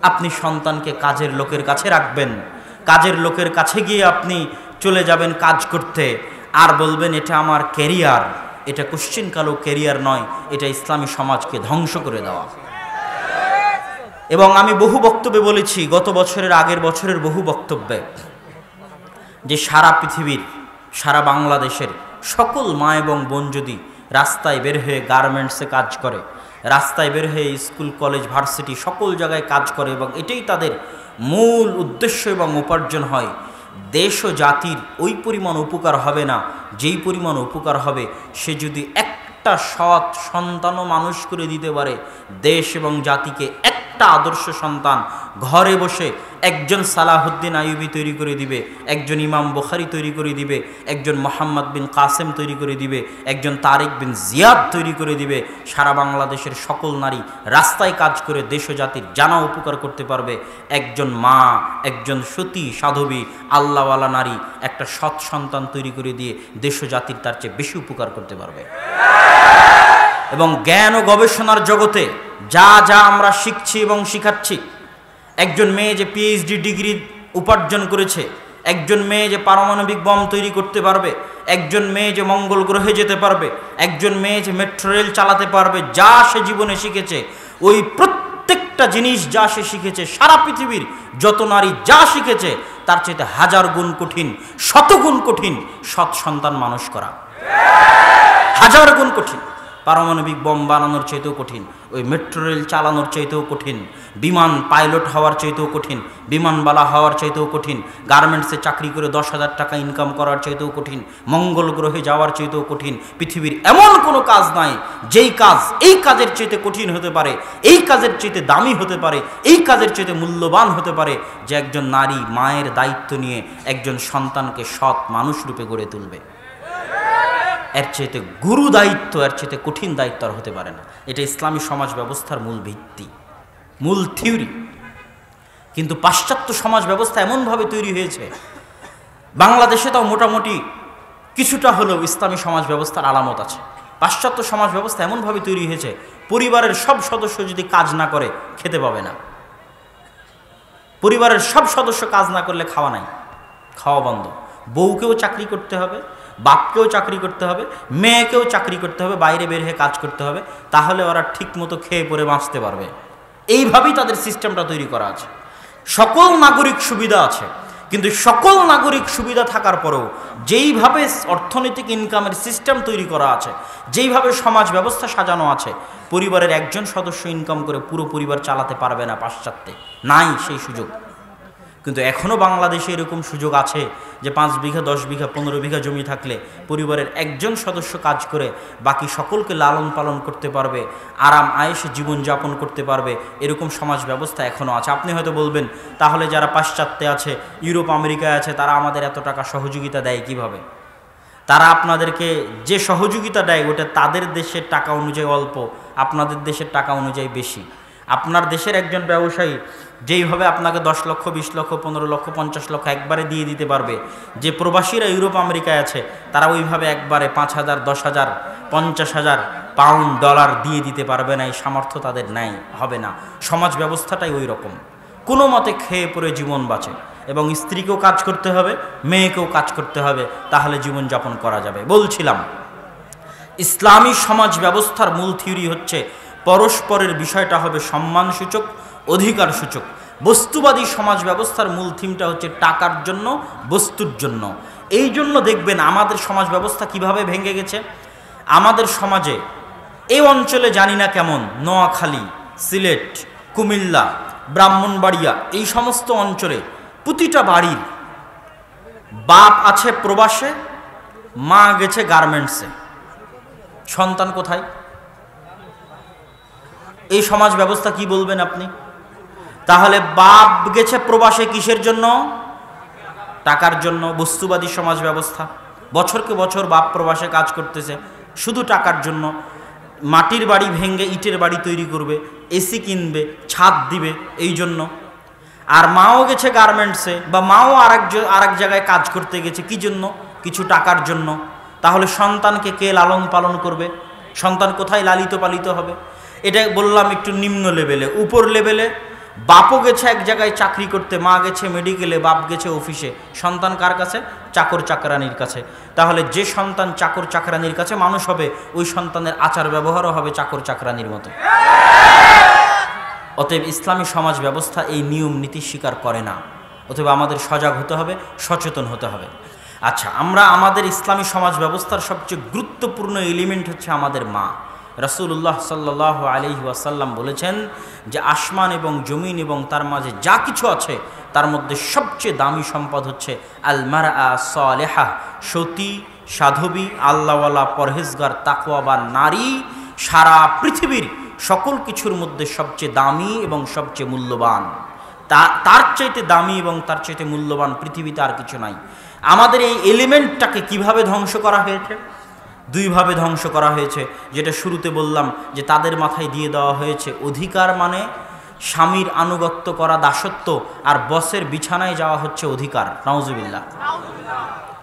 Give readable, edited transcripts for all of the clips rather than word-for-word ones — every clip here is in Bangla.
আপনি সন্তানকে কাজের লোকের কাছে রাখবেন, কাজের লোকের কাছে গিয়ে আপনি চলে যাবেন কাজ করতে, আর বলবেন এটা আমার ক্যারিয়ার। এটা কোশ্চিনকালও ক্যারিয়ার নয়, এটা ইসলামী সমাজকে ধ্বংস করে দেওয়া। এবং আমি বহু বক্তব্যে বলেছি, গত বছরের আগের বছরের বহু বক্তব্যে, যে সারা পৃথিবীর, সারা বাংলাদেশের সকল মা এবং বোন যদি রাস্তায় বের হয়ে গার্মেন্টসে কাজ করে, রাস্তায় বের হয়ে স্কুল কলেজ ভার্সিটি সকল জায়গায় কাজ করে, এবং এটাই তাদের মূল উদ্দেশ্য এবং উপার্জন হয়, দেশ ও জাতির ওই পরিমাণ উপকার হবে না যেই পরিমাণ উপকার হবে সে যদি একটা সৎ সন্তানও মানুষ করে দিতে পারে। দেশ এবং জাতিকে একটা আদর্শ সন্তান ঘরে বসে একজন সালাহুদ্দিন আইয়ুবী তৈরি করে দিবে, একজন ইমাম বুখারী তৈরি করে দিবে, একজন মোহাম্মদ বিন কাসেম তৈরি করে দিবে, একজন তারেক বিন জিয়াদ তৈরি করে দিবে। সারা বাংলাদেশের সকল নারী রাস্তায় কাজ করে দেশ ও জাতির জানা উপকার করতে পারবে। একজন মা, একজন সতী সাধবী আল্লাহওয়ালা নারী একটা সৎ সন্তান তৈরি করে দিয়ে দেশ ও জাতির তার চেয়ে বেশি উপকার করতে পারবে। এবং জ্ঞান ও গবেষণার জগতে যা যা আমরা শিখছি এবং শিখাচ্ছি, একজন মেয়ে যে পিএইচডি ডিগ্রি উপার্জন করেছে, একজন মেয়ে যে পারমাণবিক বম তৈরি করতে পারবে, একজন মেয়ে যে মঙ্গল গ্রহে যেতে পারবে, একজন মেয়ে যে মেট্রো রেল চালাতে পারবে, যা সে জীবনে শিখেছে, ওই প্রত্যেকটা জিনিস যা সে শিখেছে, সারা পৃথিবীর যত নারী যা শিখেছে তার চাইতে হাজার গুণ কঠিন, শতগুণ কঠিন সৎ সন্তান মানুষ করা, হাজার গুণ কঠিন। পারমাণবিক বম বানানোর চাইতেও কঠিন, ওই মেট্রো রেল চালানোর চাইতেও কঠিন, বিমান পাইলট হওয়ার চাইতেও কঠিন, বিমানবালা হওয়ার চাইতেও কঠিন, গার্মেন্টসে চাকরি করে 10,000 টাকা ইনকাম করার চাইতেও কঠিন, মঙ্গল গ্রহে যাওয়ার চাইতেও কঠিন। পৃথিবীর এমন কোনো কাজ নাই যেই কাজ এই কাজের চাইতে কঠিন হতে পারে, এই কাজের চাইতে দামি হতে পারে, এই কাজের চাইতে মূল্যবান হতে পারে, যে একজন নারী মায়ের দায়িত্ব নিয়ে একজন সন্তানকে সৎ মানুষ রূপে গড়ে তুলবে। এর চাইতে গুরু দায়িত্ব, এর চাইতে কঠিন দায়িত্ব আর হতে পারে না। এটা ইসলামী সমাজ ব্যবস্থার মূল ভিত্তি, মূল থিওরি। কিন্তু পাশ্চাত্য সমাজ ব্যবস্থা এমনভাবে তৈরি হয়েছে, বাংলাদেশে তাও মোটামুটি কিছুটা হলেও ইসলামী সমাজ ব্যবস্থার আলামত আছে। পাশ্চাত্য সমাজ ব্যবস্থা এমনভাবে তৈরি হয়েছে, পরিবারের সব সদস্য যদি কাজ না করে খেতে পাবে না। পরিবারের সব সদস্য কাজ না করলে খাওয়া নাই, খাওয়া বন্ধ। বউকেও চাকরি করতে হবে, বাপকেও চাকরি করতে হবে, মেয়েকেও চাকরি করতে হবে, বাইরে বের হয়ে কাজ করতে হবে, তাহলে ওরা ঠিক মতো খেয়ে পরে বাঁচতে পারবে। এইভাবেই তাদের সিস্টেমটা তৈরি করা আছে। সকল নাগরিক সুবিধা আছে, কিন্তু সকল নাগরিক সুবিধা থাকার পরেও যেইভাবে অর্থনৈতিক ইনকামের সিস্টেম তৈরি করা আছে, যেইভাবে সমাজ ব্যবস্থা সাজানো আছে, পরিবারের একজন সদস্য ইনকাম করে পুরো পরিবার চালাতে পারবে না। পাশ্চাত্যে নাই সেই সুযোগ। কিন্তু এখনও বাংলাদেশে এরকম সুযোগ আছে যে 5 বিঘা 10 বিঘা 15 বিঘা জমি থাকলে পরিবারের একজন সদস্য কাজ করে বাকি সকলকে লালন পালন করতে পারবে, আরাম আয়েশে জীবনযাপন করতে পারবে। এরকম সমাজ ব্যবস্থা এখনও আছে। আপনি হয়তো বলবেন, তাহলে যারা পাশ্চাত্যে আছে, ইউরোপ আমেরিকায় আছে, তারা আমাদের এত টাকা সহযোগিতা দেয় কিভাবে? তারা আপনাদেরকে যে সহযোগিতা দেয় ওটা তাদের দেশের টাকা অনুযায়ী অল্প, আপনাদের দেশের টাকা অনুযায়ী বেশি। আপনার দেশের একজন ব্যবসায়ী যেইভাবে আপনাকে 10 লক্ষ 20 লক্ষ 15 লক্ষ 50 লক্ষ একবারে দিয়ে দিতে পারবে, যে প্রবাসীরা ইউরোপ আমেরিকায় আছে তারা ওইভাবে একবারে 5,000 10,000 50,000 পাউন্ড ডলার দিয়ে দিতে পারবে না। এই সামর্থ্য তাদের নাই, হবে না। সমাজ ব্যবস্থাটাই ওই রকম, কোনো মতে খেয়ে পরে জীবন বাঁচে, এবং স্ত্রীকেও কাজ করতে হবে, মেয়েকেও কাজ করতে হবে, তাহলে জীবনযাপন করা যাবে। বলছিলাম ইসলামী সমাজ ব্যবস্থার মূল থিওরি হচ্ছে পরস্পরের বিষয়টা হবে সম্মানসূচক, অধিকার সূচক। বস্তুবাদী সমাজ ব্যবস্থার মূল থিমটা হচ্ছে টাকার জন্য, বস্তুর জন্য। এই জন্য দেখবেন আমাদের সমাজ ব্যবস্থা কিভাবে ভেঙে গেছে। আমাদের সমাজে এই অঞ্চলে জানি না কেমন, নোয়াখালী, সিলেট, কুমিল্লা, ব্রাহ্মণবাড়িয়া, এই সমস্ত অঞ্চলে প্রতিটা বাড়ির বাপ আছে প্রবাসে, মা গেছে গার্মেন্টসে, সন্তান কোথায়? এই সমাজ ব্যবস্থা কি বলবেন আপনি? তাহলে বাপ গেছে প্রবাসে কিসের জন্য? টাকার জন্য। বস্তুবাদী সমাজ ব্যবস্থা, বছরকে বছর বাপ প্রবাসে কাজ করতেছে শুধু টাকার জন্য। মাটির বাড়ি ভেঙে ইটের বাড়ি তৈরি করবে, এসি কিনবে, ছাদ দিবে, এই জন্য। আর মাও গেছে গার্মেন্টসে, বা মাও আরেক জায়গায় কাজ করতে গেছে, কি জন্য? কিছু টাকার জন্য। তাহলে সন্তানকে কে লালন পালন করবে? সন্তান কোথায় লালিত পালিত হবে? এটা বললাম একটু নিম্ন লেভেলে। উপর লেভেলে বাপও গেছে এক জায়গায় চাকরি করতে, মা গেছে মেডিকেলে, বাপ গেছে অফিসে, সন্তান কার কাছে? চাকর চাকরানির কাছে। তাহলে যে সন্তান চাকর চাকরানির কাছে মানুষ হবে, ওই সন্তানের আচার ব্যবহারও হবে চাকর চাকরানির মতো। অতএব ইসলামী সমাজ ব্যবস্থা এই নিয়ম নীতি স্বীকার করে না। অতএব আমাদের সজাগ হতে হবে, সচেতন হতে হবে। আচ্ছা, আমরা আমাদের ইসলামী সমাজ ব্যবস্থার সবচেয়ে গুরুত্বপূর্ণ এলিমেন্ট হচ্ছে আমাদের মা। রাসূলুল্লাহ সাল্লাল্লাহু আলাইহি ওয়াসাল্লাম বলেছেন যে আসমান এবং জমিন এবং তার মাঝে যা কিছু আছে তার মধ্যে সবচেয়ে দামি সম্পদ হচ্ছে আল মারআ সালেহা, সতী, সাধবী, আল্লাহওয়ালা, পরহেজগার, তাকওয়াবান নারী। সারা পৃথিবীর সকল কিছুর মধ্যে সবচেয়ে দামি এবং সবচেয়ে মূল্যবান, তার চাইতে দামি এবং তার চাইতে মূল্যবান পৃথিবীতে আর কিছু নাই। আমাদের এই এলিমেন্টটাকে কিভাবে ধ্বংস করা হয়েছে? দুইভাবে ধ্বংস করা হয়েছে। যেটা শুরুতে বললাম যে তাদের মাথায় দিয়ে দেওয়া হয়েছে অধিকার, মানে স্বামীর আনুগত্য করা দাসত্ব, আর বসের বিছানায় যাওয়া হচ্ছে অধিকার। নাউজুবিল্লাহ।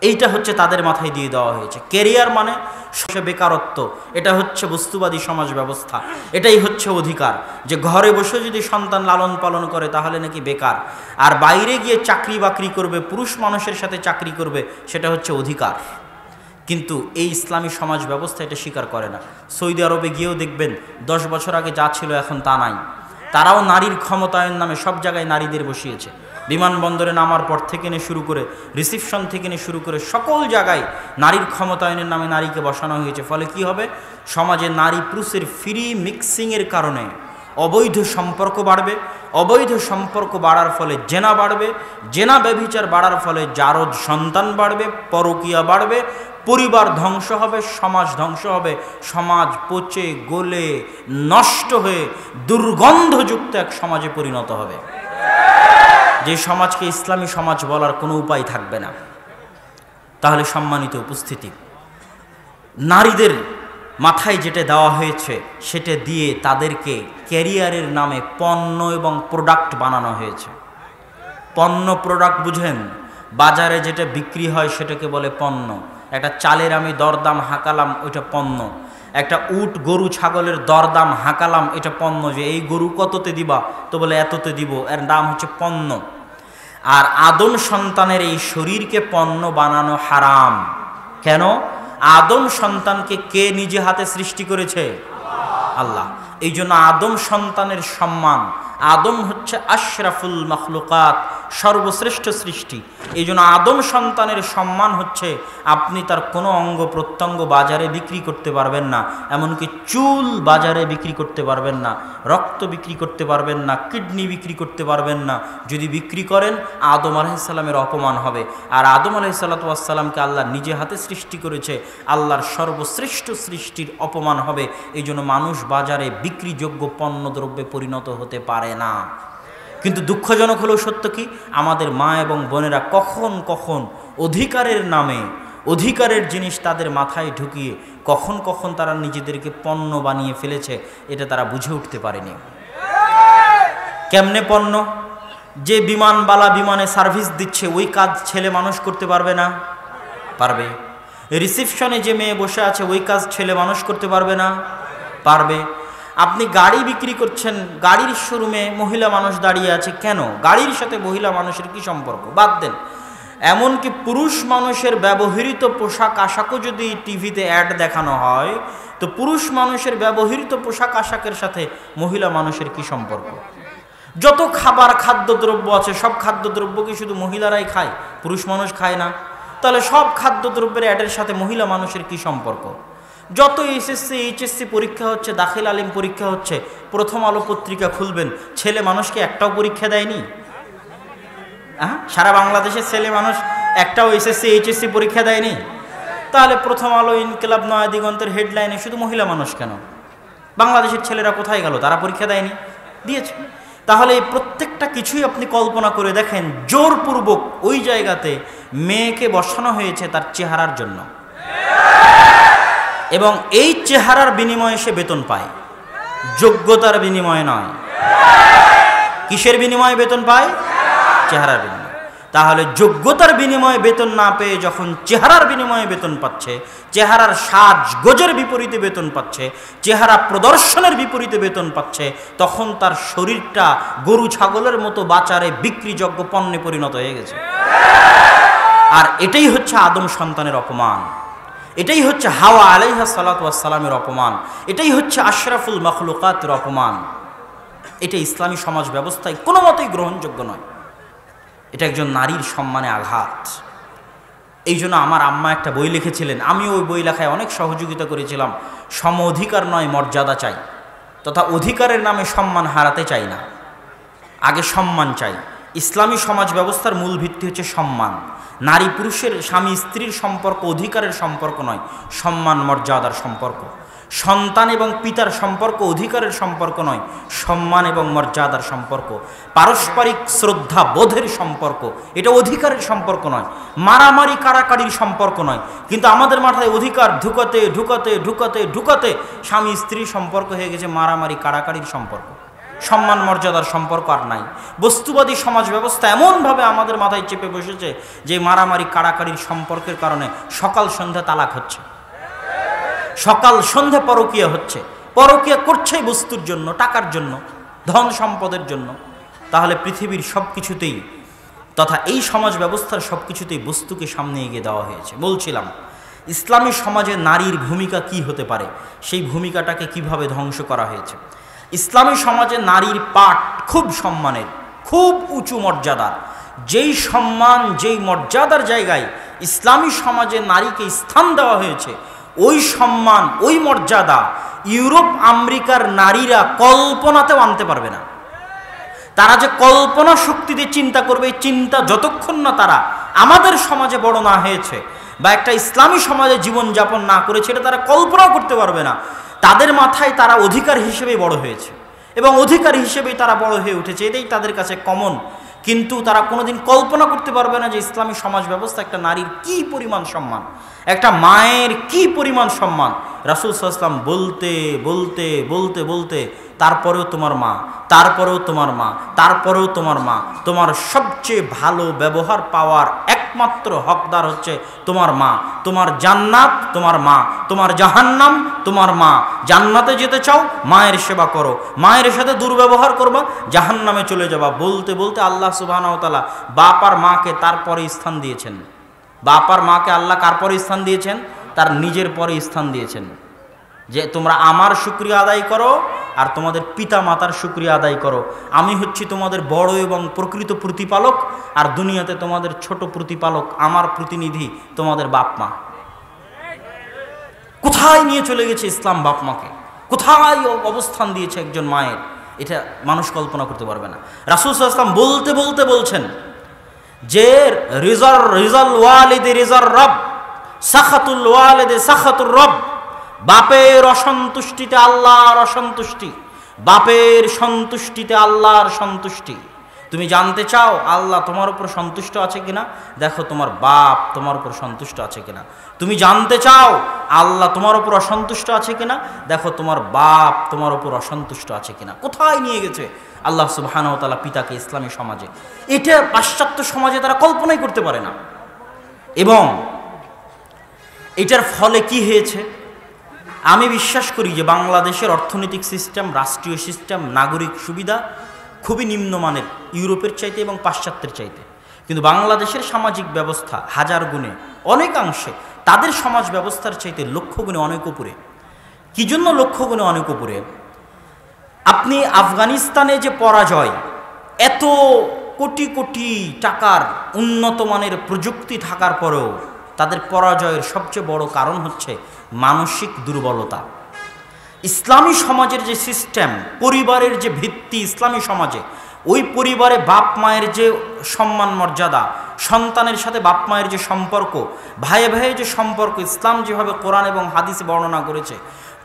এইটা হচ্ছে তাদের মাথায় দিয়ে দেওয়া হয়েছে। ক্যারিয়ার মানে বেকারত্ব, এটা হচ্ছে বস্তুবাদী সমাজ ব্যবস্থা। এটাই হচ্ছে অধিকার, যে ঘরে বসে যদি সন্তান লালন পালন করে তাহলে নাকি বেকার, আর বাইরে গিয়ে চাকরি বাকরি করবে, পুরুষ মানুষের সাথে চাকরি করবে, সেটা হচ্ছে অধিকার। কিন্তু এই ইসলামী সমাজ ব্যবস্থা এটা স্বীকার করে না। সৌদি আরবে গিয়েও দেখবেন 10 বছর আগে যা ছিল এখন তা নাই। তারাও নারীর ক্ষমতায়ন নামে সব জায়গায় নারীদের বসিয়েছে। বিমানবন্দরে নামার পর থেকে নিয়ে শুরু করে, রিসিপশন থেকে নিয়ে শুরু করে সকল জায়গায় নারীর ক্ষমতায়নের নামে নারীকে বসানো হয়েছে। ফলে কি হবে? সমাজে নারী পুরুষের ফ্রি মিক্সিংয়ের কারণে অবৈধ সম্পর্ক বাড়বে, অবৈধ সম্পর্ক বাড়ার ফলে জেনা বাড়বে, জেনা ব্যভিচার বাড়ার ফলে জারজ সন্তান বাড়বে, পরকীয়া বাড়বে, পরিবার ধ্বংস হবে, সমাজ ধ্বংস হবে, সমাজ পচে গলে নষ্ট হয়ে দুর্গন্ধযুক্ত এক সমাজে পরিণত হবে, যে সমাজকে ইসলামী সমাজ বলার কোনো উপায় থাকবে না। তাহলে সম্মানিত উপস্থিতি, নারীদের মাথায় যেটা দেওয়া হয়েছে সেটা দিয়ে তাদেরকে ক্যারিয়ারের নামে পণ্য এবং প্রোডাক্ট বানানো হয়েছে। পণ্য প্রোডাক্ট বুঝেন? বাজারে যেটা বিক্রি হয় সেটাকে বলে পণ্য। একটা চালের আমি দরদাম হাঁকালাম, ওইটা পণ্য। একটা উট, গরু, ছাগলের দরদাম হাঁকালাম, এটা পণ্য। যে এই গরু কততে দিবা, তো বলে এততে দিব, এর নাম হচ্ছে পণ্য। আর আদম সন্তানের এই শরীরকে পণ্য বানানো হারাম। কেন? আদম সন্তানকে কে নিজে হাতে সৃষ্টি করেছে? আল্লাহ। এই জন্য আদম সন্তানের সম্মান, আদম হচ্ছে আশরাফুল মখলুকাত, সর্বশ্রেষ্ঠ সৃষ্টি। এই জন্য আদম সন্তানের সম্মান হচ্ছে আপনি তার কোনো অঙ্গ প্রত্যঙ্গ বাজারে বিক্রি করতে পারবেন না, এমনকি চুল বাজারে বিক্রি করতে পারবেন না, রক্ত বিক্রি করতে পারবেন না, কিডনি বিক্রি করতে পারবেন না। যদি বিক্রি করেন আদম আলাইহিসসালামের অপমান হবে। আর আদম আলাইহিসসালামকে আল্লাহ নিজে হাতে সৃষ্টি করেছে, আল্লাহর সর্বশ্রেষ্ঠ সৃষ্টির অপমান হবে। এই জন্য মানুষ বাজারে বিক্রিযোগ্য পণ্যদ্রব্যে পরিণত হতে পারে না। কিন্তু দুঃখজনক হলেও সত্য কি, আমাদের মা এবং বোনেরা কখন কখন অধিকারের নামে অধিকারের জিনিস তাদের মাথায় ঢুকিয়ে কখন কখন তারা নিজেদেরকে পণ্য বানিয়ে ফেলেছে, এটা তারা বুঝে উঠতে পারেনি। কেমনে পণ্য? যে বিমানবালা বিমানে সার্ভিস দিচ্ছে ওই কাজ ছেলে মানুষ করতে পারবে না? পারবে। রিসেপশনে যে মেয়ে বসে আছে ওই কাজ ছেলে মানুষ করতে পারবে না? পারবে। আপনি গাড়ি বিক্রি করছেন, গাড়ির শোরুমে মহিলা মানুষ দাঁড়িয়ে আছে, কেন? গাড়ির সাথে মহিলা মানুষের কি সম্পর্ক? বাদ দেন। এমনকি পুরুষ মানুষের ব্যবহৃত পোশাক আশাকও যদি টিভিতে অ্যাড দেখানো হয়, তো পুরুষ মানুষের ব্যবহৃত পোশাক আশাকের সাথে মহিলা মানুষের কি সম্পর্ক? যত খাবার খাদ্যদ্রব্য আছে সব খাদ্যদ্রব্য কি শুধু মহিলারাই খায়, পুরুষ মানুষ খায় না? তাহলে সব খাদ্যদ্রব্যের অ্যাডের সাথে মহিলা মানুষের কি সম্পর্ক? যত এসএসসি এইচএসসি পরীক্ষা হচ্ছে, দাখিল আলিম পরীক্ষা হচ্ছে, প্রথম আলো পত্রিকা খুলবেন, ছেলে মানুষকে একটাও পরীক্ষা দেয়নি? সারা বাংলাদেশের ছেলে মানুষ একটাও এসএসসি এইচএসসি পরীক্ষা দেয়নি? তাহলে প্রথম আলো, ইনকিলাব, নয়া দিগন্তের হেডলাইনে শুধু মহিলা মানুষ কেন? বাংলাদেশের ছেলেরা কোথায় গেল? তারা পরীক্ষা দেয়নি? দিয়েছে। তাহলে এই প্রত্যেকটা কিছুই আপনি কল্পনা করে দেখেন, জোরপূর্বক ওই জায়গাতে মেয়েকে বসানো হয়েছে তার চেহারার জন্য, এবং এই চেহারার বিনিময়ে সে বেতন পায়, যোগ্যতার বিনিময়ে নয়। কিসের বিনিময়ে বেতন পায়? চেহারার বিনিময়ে। তাহলে যোগ্যতার বিনিময়ে বেতন না পেয়ে যখন চেহারার বিনিময়ে বেতন পাচ্ছে, চেহারার সাজগোজের বিপরীতে বেতন পাচ্ছে, চেহারা প্রদর্শনের বিপরীতে বেতন পাচ্ছে, তখন তার শরীরটা গরু ছাগলের মতো বাজারে বিক্রিযোগ্য পণ্যে পরিণত হয়ে গেছে। আর এটাই হচ্ছে আদম সন্তানের অপমান, এটাই হচ্ছে হাওয়া আলাইহা সালাতু ওয়াস সালামের অপমান, এটাই হচ্ছে আশরাফুল মাখলুকাতের অপমান। এটা ইসলামী সমাজ ব্যবস্থায় কোনো মতেই গ্রহণযোগ্য নয়। এটা একজন নারীর সম্মানে আঘাত। এই জন্য আমার আম্মা একটা বই লিখেছিলেন, আমি ওই বই লেখায় অনেক সহযোগিতা করেছিলাম। সম অধিকার নয়, মর্যাদা চাই, তথা অধিকারের নামে সম্মান হারাতে চাই না, আগে সম্মান চাই। ইসলামী সমাজ ব্যবস্থার মূল ভিত্তি হচ্ছে সম্মান। নারী পুরুষের, স্বামী স্ত্রীর সম্পর্ক অধিকারের সম্পর্ক নয়, সম্মান মর্যাদার সম্পর্ক। সন্তান এবং পিতার সম্পর্ক অধিকারের সম্পর্ক নয়, সম্মান এবং মর্যাদার সম্পর্ক। পারস্পরিক শ্রদ্ধা বোধের সম্পর্ক, এটা অধিকারের সম্পর্ক নয়, মারামারি কাড়াকাড়ির সম্পর্ক নয়। কিন্তু আমাদের মাথায় অধিকার ঢুকাতে ঢুকাতে ঢুকাতে ঢুকাতে স্বামী স্ত্রীর সম্পর্ক হয়ে গেছে মারামারি কাড়াকাড়ির সম্পর্ক। সম্মান মর্যাদার সম্পর্ক আর নাই। বস্তুবাদী সমাজ ব্যবস্থা এমনভাবে আমাদের মাথায় চেপে বসেছে যে মারামারি কাড়াকাড়ির সম্পর্কের কারণে সকাল সন্ধ্যা তালাক হচ্ছে, সকাল সন্ধ্যা পরকীয়া হচ্ছে। পরকীয়া করছে বস্তুর জন্য, টাকার জন্য, ধন সম্পদের জন্য। তাহলে পৃথিবীর সব কিছুতেই, তথা এই সমাজ ব্যবস্থার সব কিছুতেই বস্তুকে সামনে এগিয়ে দেওয়া হয়েছে। বলছিলাম ইসলামী সমাজে নারীর ভূমিকা কি হতে পারে, সেই ভূমিকাটাকে কিভাবে ধ্বংস করা হয়েছে। ইসলামী সমাজে নারীর পাঠ খুব সম্মানের, খুব উঁচু মর্যাদার। যেই সম্মান, যেই মর্যাদার জায়গায় ইসলামী সমাজে নারীকে স্থান দেওয়া হয়েছে, ওই সম্মান, ওই মর্যাদা ইউরোপ আমেরিকার নারীরা কল্পনাতেও আনতে পারবে না। তারা যে কল্পনা শক্তি দিয়ে চিন্তা করবে, এই চিন্তা যতক্ষণ না তারা আমাদের সমাজে বড় না হয়েছে বা একটা ইসলামী সমাজে জীবনযাপন না করেছে, এটা তারা কল্পনাও করতে পারবে না। তাদের মাথায় তারা অধিকার হিসেবেই বড় হয়েছে এবং অধিকার হিসেবেই তারা বড় হয়ে উঠেছে, এটাই তাদের কাছে কমন। কিন্তু তারা কোনোদিন কল্পনা করতে পারবে না যে ইসলামী সমাজ ব্যবস্থা একটা নারীর কি পরিমাণ সম্মান, একটা মায়ের কি পরিমাণ সম্মান। রাসূল সাল্লাল্লাহু আলাইহি ওয়াসাল্লাম বলতে বলতে বলতে বলতে তারপরেও তোমার মা, তারপরেও তোমার মা, তারপরেও তোমার মা, তোমার সবচেয়ে ভালো ব্যবহার পাওয়ার একমাত্র হকদার হচ্ছে তোমার মা। তোমার জান্নাত তোমার মা, তোমার জাহান্নাম তোমার মা। জান্নাতে যেতে চাও, মায়ের সেবা করো, মায়ের সাথে দুর্ব্যবহার করবা, জাহান্নামে চলে যাবা। বলতে বলতে আল্লাহ সুবহানাহু ওয়া তাআলা বাপ আর মাকে তারপরে স্থান দিয়েছেন। বাপ আর মাকে আল্লাহ কার পরে স্থান দিয়েছেন? তার নিজের পরে স্থান দিয়েছেন, যে তোমরা আমার শুকরিয়া আদায় করো আর তোমাদের পিতা মাতার শুকরিয়া আদায় করো। আমি হচ্ছি তোমাদের বড় এবং প্রকৃত প্রতিপালক, আর দুনিয়াতে তোমাদের ছোট প্রতিপালক, আমার প্রতিনিধি তোমাদের বাপ মা। কোথায় নিয়ে চলে গেছে ইসলাম বাপ মাকে, কোথায় অবস্থান দিয়েছে একজন মায়ের, এটা মানুষ কল্পনা করতে পারবে না। রাসূল সাল্লাল্লাহু আলাইহি ওয়াসাল্লাম বলতে বলতে বলছেন যে রিজাল ওয়ালিদি রিজার রব, সাখাতুল ওয়ালিদি সাখাতুর রব। বাপের অসন্তুষ্টিতে আল্লাহর অসন্তুষ্টি, বাপের সন্তুষ্টিতে আল্লাহর সন্তুষ্টি। তুমি জানতে চাও আল্লাহ তোমার উপর সন্তুষ্ট আছে কিনা, দেখো তোমার বাপ তোমার উপর সন্তুষ্ট আছে কিনা। তুমি জানতে চাও আল্লাহ তোমার উপর অসন্তুষ্ট আছে কিনা, দেখো তোমার বাপ তোমার উপর অসন্তুষ্ট আছে কিনা। কোথায় নিয়ে গেছে আল্লাহ সুবহানাহু ওয়া তাআলা পিতাকে ইসলামী সমাজে। এটা পাশ্চাত্য সমাজে তারা কল্পনাই করতে পারে না। এবং এটার ফলে কি হয়েছে, আমি বিশ্বাস করি যে বাংলাদেশের অর্থনৈতিক সিস্টেম, রাষ্ট্রীয় সিস্টেম, নাগরিক সুবিধা খুবই নিম্নমানের ইউরোপের চাইতে এবং পাশ্চাত্যের চাইতে। কিন্তু বাংলাদেশের সামাজিক ব্যবস্থা হাজার গুণে, অনেকাংশে তাদের সমাজ ব্যবস্থার চাইতে লক্ষ গুণে অনেক উপরে। কি জন্য লক্ষ গুণে অনেক উপরে? আপনি আফগানিস্তানে যে পরাজয়, এত কোটি কোটি টাকার উন্নত মানের প্রযুক্তি থাকার পরেও তাদের পরাজয়ের সবচেয়ে বড় কারণ হচ্ছে মানসিক দুর্বলতা। ইসলামী সমাজের যে সিস্টেম, পরিবারের যে ভিত্তি ইসলামী সমাজে, ওই পরিবারে বাপ মায়ের যে সম্মান মর্যাদা, সন্তানের সাথে বাপ মায়ের যে সম্পর্ক, ভাইয়ে ভাইয়ে যে সম্পর্ক, ইসলাম যেভাবে কোরআন এবং হাদিসে বর্ণনা করেছে,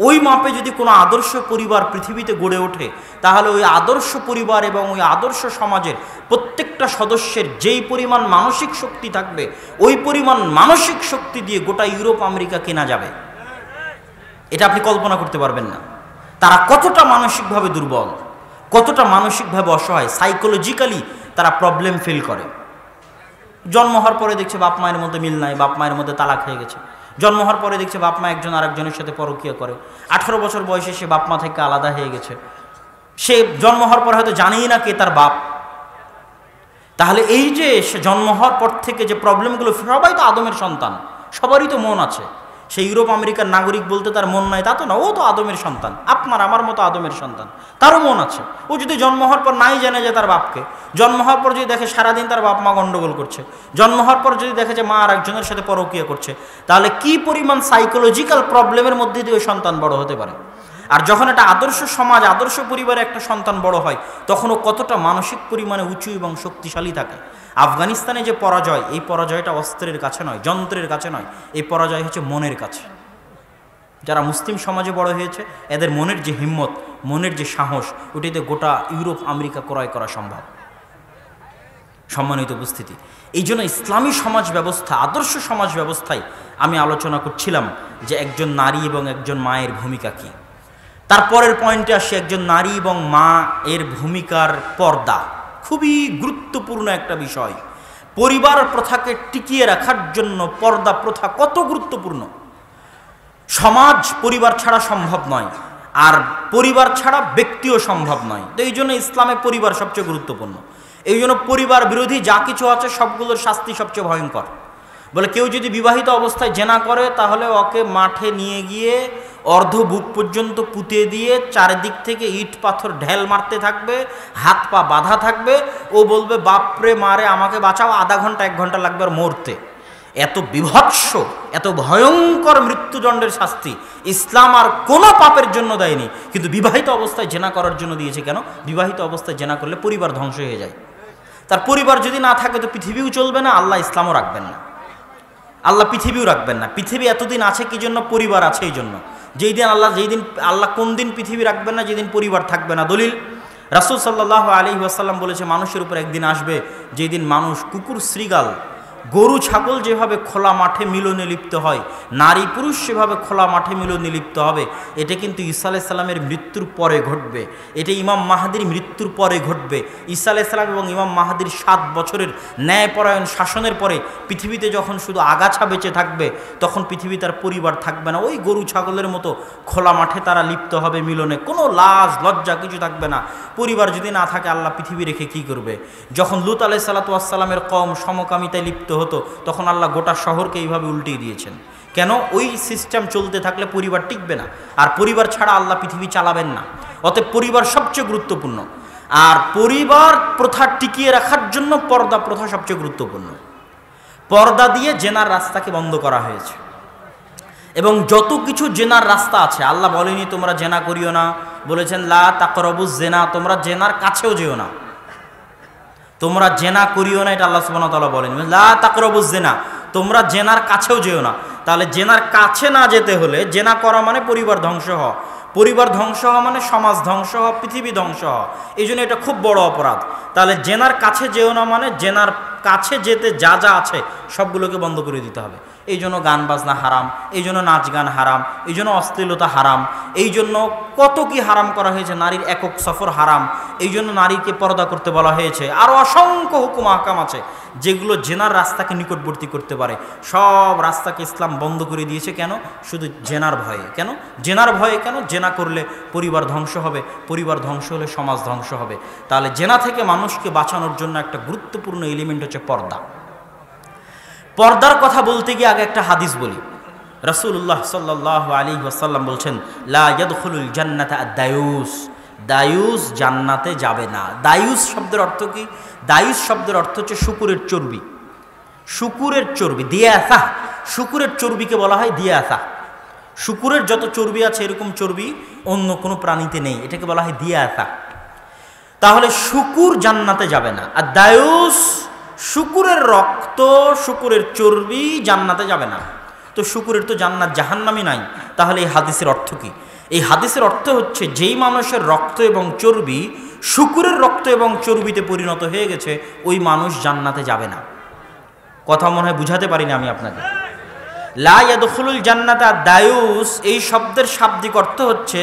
ওই মাপে যদি কোনো আদর্শ পরিবার পৃথিবীতে গড়ে ওঠে, তাহলে ওই আদর্শ পরিবার এবং ওই আদর্শ সমাজের প্রত্যেকটা সদস্যের যেই পরিমাণ মানসিক শক্তি থাকবে, ওই পরিমাণ মানসিক শক্তি দিয়ে গোটা ইউরোপ আমেরিকা কেনা যাবে। এটা আপনি কল্পনা করতে পারবেন না। তারা কতটা মানসিকভাবে দুর্বল, কতটা মানসিকভাবে অসহায়, সাইকোলজিক্যালি তারা প্রবলেম ফিল করে। জন্ম হওয়ার পরে দেখছে বাপ মায়ের মধ্যে মিল নাই, বাপ মায়ের মধ্যে তালাক হয়ে গেছে। জন্ম হওয়ার পরে দেখছে বাপ মা একজন আরেকজনের সাথে পরকীয়া করে। 18 বছর বয়সে সে বাপ মা থেকে আলাদা হয়ে গেছে। সে জন্ম হওয়ার পর হয়তো জানেই না কে তার বাপ। তাহলে এই যে সে জন্ম হওয়ার পর থেকে যে প্রবলেমগুলো, সবাই তো আদমের সন্তান, সবারই তো মন আছে। সে ইউরোপ আমেরিকার নাগরিক বলতে তার মন নাই তা তো না, ও তো আদমের সন্তান, আপনার আমার মতো আদমের সন্তান, তারও মন আছে। ও যদি জন্ম হওয়ার পর নাই জানে যে তার বাপকে, জন্ম হওয়ার পর যদি দেখে সারাদিন তার বাপ মা গন্ডগোল করছে, জন্ম হওয়ার পর যদি দেখে যে মা আর একজনের সাথে পরকীয়া করছে, তাহলে কি পরিমাণ সাইকোলজিক্যাল প্রবলেমের মধ্যে দিয়ে ওই সন্তান বড় হতে পারে। আর যখন একটা আদর্শ সমাজ, আদর্শ পরিবারে একটা সন্তান বড় হয়, তখন ও কতটা মানসিক পরিমাণে উঁচু এবং শক্তিশালী থাকে। আফগানিস্তানে যে পরাজয়, এই পরাজয়টা অস্ত্রের কাছে নয়, যন্ত্রের কাছে নয়, এই পরাজয় হচ্ছে মনের কাছে। যারা মুসলিম সমাজে বড় হয়েছে, এদের মনের যে হিম্মত, মনের যে সাহস, ওটিতে গোটা ইউরোপ আমেরিকা ক্রয় করা সম্ভব। সম্মানিত উপস্থিতি, এই জন্য ইসলামী সমাজ ব্যবস্থা, আদর্শ সমাজ ব্যবস্থায় আমি আলোচনা করছিলাম যে একজন নারী এবং একজন মায়ের ভূমিকা কী। তারপরের পয়েন্টে আসে একজন নারী এবং মা এর ভূমিকার পর্দা খুবই গুরুত্বপূর্ণ একটা বিষয়। পরিবার প্রথাকে টিকিয়ে রাখার জন্য পর্দা প্রথা কত গুরুত্বপূর্ণ। সমাজ পরিবার ছাড়া সম্ভব নয়, আর পরিবার ছাড়া ব্যক্তিও সম্ভব নয়। তো এই জন্য ইসলামে পরিবার সবচেয়ে গুরুত্বপূর্ণ। এই জন্য পরিবার বিরোধী যা কিছু আছে সবগুলোর শাস্তি সবচেয়ে ভয়ঙ্কর। বলে কেউ যদি বিবাহিত অবস্থায় জেনা করে, তাহলে ওকে মাঠে নিয়ে গিয়ে অর্ধ বুক পর্যন্ত পুঁতে দিয়ে চারিদিক থেকে ইট পাথর ঢেল মারতে থাকবে, হাত পা বাঁধা থাকবে। ও বলবে বাপরে মারে আমাকে বাঁচাও, আধা ঘন্টা 1 ঘন্টা লাগবে আর মরতে। এত বিভৎস, এত ভয়ঙ্কর মৃত্যুদণ্ডের শাস্তি ইসলাম আর কোনো পাপের জন্য দেয়নি, কিন্তু বিবাহিত অবস্থায় জেনা করার জন্য দিয়েছে। কেন? বিবাহিত অবস্থায় জেনা করলে পরিবার ধ্বংস হয়ে যায়। তার পরিবার যদি না থাকে তো পৃথিবীও চলবে না, আল্লাহ ইসলামও রাখবেন না, আল্লাহ পৃথিবীও রাখবেন না। পৃথিবী এতদিন আছে কি জন্য? পরিবার আছে এই জন্য। যেই দিন আল্লাহ কোন দিন পৃথিবী রাখবেন না? যেদিন পরিবার থাকবে না। দলিল, রাসূল সাল্লাল্লাহু আলাইহি ওয়াসাল্লাম বলেছে, মানুষের উপর একদিন আসবে যেই দিন মানুষ, কুকুর, শ্রীগাল, গরু, ছাগল যেভাবে খোলা মাঠে মিলনে লিপ্ত হয়, নারী পুরুষ সেভাবে খোলা মাঠে মিলনে লিপ্ত হবে। এটা কিন্তু ঈসা আলাইহিস সালামের মৃত্যুর পরে ঘটবে, এটা ইমাম মাহাদির মৃত্যুর পরে ঘটবে। ঈসা আলাইহিস সালাম এবং ইমাম মাহাদির 7 বছরের ন্যায়পরায়ণ শাসনের পরে পৃথিবীতে যখন শুধু আগাছা বেঁচে থাকবে, তখন পৃথিবী তার পরিবার থাকবে না। ওই গরু ছাগলের মতো খোলা মাঠে তারা লিপ্ত হবে মিলনে, কোনো লাজ লজ্জা কিছু থাকবে না। পরিবার যদি না থাকে, আল্লাহ পৃথিবী রেখে কি করবে? যখন লূত আলাইহিস সালাতু ওয়াস সালামের কওম সমকামিতায় লিপ্ত হতো, তখন আল্লাহ গোটা শহরকে এইভাবে উল্টিয়ে দিয়েছেন। কেন? ওই সিস্টেম চলতে থাকলে পরিবার টিকবে না, আর পরিবার ছাড়া আল্লাহ পৃথিবী চালাবেন না। অতএব পরিবার সবচেয়ে গুরুত্বপূর্ণ, আর পরিবার প্রথা টিকিয়ে রাখার জন্য পর্দা প্রথা সবচেয়ে গুরুত্বপূর্ণ। পর্দা দিয়ে জেনার রাস্তাকে বন্ধ করা হয়েছে, এবং যত কিছু জেনার রাস্তা আছে, আল্লাহ বলেনি তোমরা জেনা করিও না, বলেছেন লা তাকরাবুজ জেনা, তোমরা জেনার কাছেও যেও না, তোমরা জেনা করিও না, এটা আল্লাহ সুবহানাহু ওয়া তাআলা বলেন। লা তাকরাবুজ জেনা, তোমরা জেনার কাছেও যেও না। তাহলে জেনার কাছে না যেতে হলে, জেনা করা মানে পরিবার ধ্বংস হওয়া, পরিবার ধ্বংস হওয়া মানে সমাজ ধ্বংস হওয়া, পৃথিবী ধ্বংস হওয়া। এই জন্য এটা খুব বড় অপরাধ। তাহলে জেনার কাছে যেও না মানে জেনার কাছে যেতে যা যা আছে সবগুলোকে বন্ধ করে দিতে হবে। এই জন্য গান বাজনা হারাম, এই জন্য নাচ গান হারাম, এই জন্য অশ্লীলতা হারাম, এই জন্য কত কি হারাম করা হয়েছে। নারীর একক সফর হারাম, এই জন্য নারীকে পর্দা করতে বলা হয়েছে। আরও অসংখ্য হুকুম আহকাম আছে যেগুলো জেনার রাস্তাকে নিকটবর্তী করতে পারে। সব রাস্তাকে ইসলাম বন্ধ করে দিয়েছে। কেন? শুধু জেনার ভয়ে। কেন জেনার ভয়ে? কেন? জেনা করলে পরিবার ধ্বংস হবে, পরিবার ধ্বংস হলে সমাজ ধ্বংস হবে। তাহলে জেনা থেকে মানুষকে বাঁচানোর জন্য একটা গুরুত্বপূর্ণ এলিমেন্ট হচ্ছে পর্দা। পর্দার কথা বলতে গিয়ে আগে একটা হাদিস বলি। রাসূলুল্লাহ সাল্লাল্লাহু আলাইহি ওয়াসাল্লাম বলছেন, লা ইয়াদখুলুল জান্নাতা আদ-দায়ুস, দায়ুস জান্নাতে যাবে না। দায়ুস শব্দের অর্থ কি? দায়ুস শব্দের অর্থ হচ্ছে শুকুরের চর্বি। শুকুরের চর্বি, দিয়াসা, শুকুরের চর্বিকে বলা হয় দিয়াসা। শুকুরের যত চর্বি আছে এরকম চর্বি অন্য কোনো প্রাণীতে নেই, এটাকে বলা হয় দিয়াসা। তাহলে শুকুর জান্নাতে যাবে না, আর দায়ুস শুকুরের রক্ত, শুকুরের চর্বি জান্নাতে যাবে না। তো শুকুরের তো জান্নাত জাহান্নামই নাই। তাহলে এই হাদিসের অর্থ কি? এই হাদিসের অর্থ হচ্ছে, যেই মানুষের রক্ত এবং চর্বি শুকুরের রক্ত এবং চর্বিতে পরিণত হয়ে গেছে, ওই মানুষ জান্নাতে যাবে না। কথা মনে হয় বুঝাতে পারিনি আমি আপনাকে। লা ইয়াদখুলুল জান্নাতা দায়ুস, এই শব্দের শাব্দিক অর্থ হচ্ছে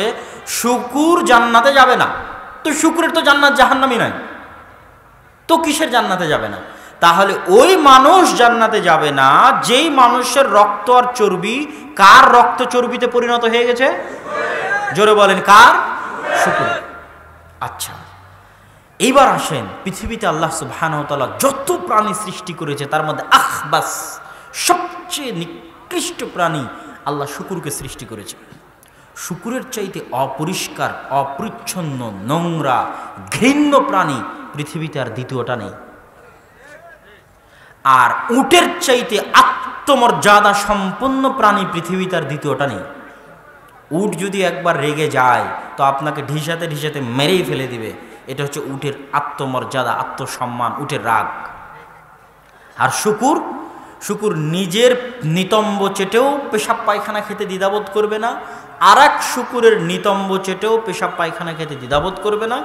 শুকুর জান্নাতে যাবে না। তো শুকুরের তো জান্নাত জাহান্নামই নাই, তো কিসের জান্নাতে যাবে না? তাহলে ওই মানুষ জান্নাতে যাবে না যেই মানুষের রক্ত আর চর্বি, কার রক্ত চর্বিতে পরিণত হয়ে গেছে? জোরে বলেন, কার? শুকরের। আচ্ছা, এইবার আসেন, পৃথিবীতে আল্লাহ সুবহানাহু ওয়া তাআলা যত প্রাণী সৃষ্টি করেছে তার মধ্যে আখবাস, সবচেয়ে নিকৃষ্ট প্রাণী আল্লাহ শুকুরকে সৃষ্টি করেছে। শুকুরের চাইতে অপরিষ্কার, অপরিচ্ছন্ন, নোংরা, ঘৃণ্য প্রাণী পৃথিবীতে আর দ্বিতীয়টা নেই। আর উটের চাইতে আত্মমর্যাদা সম্পন্ন প্রাণী পৃথিবীতে আর দ্বিতীয়টা নেই। উট যদি একবার রেগে যায় তো আপনাকে ঢিসাতে ঢিসাতে মেরেই ফেলে দিবে। এটা হচ্ছে উটের আত্মমর্যাদা, আত্মসম্মান, উটের রাগ। আর শুকুর নিজের নিতম্ব চেটেও পেশাব পায়খানা খেতে দ্বিধাবোধ করবে না, আর এক শুকুরের নিতম্ব চেটেও পেশাব পায়খানা খেতে দ্বিধাবোধ করবে না,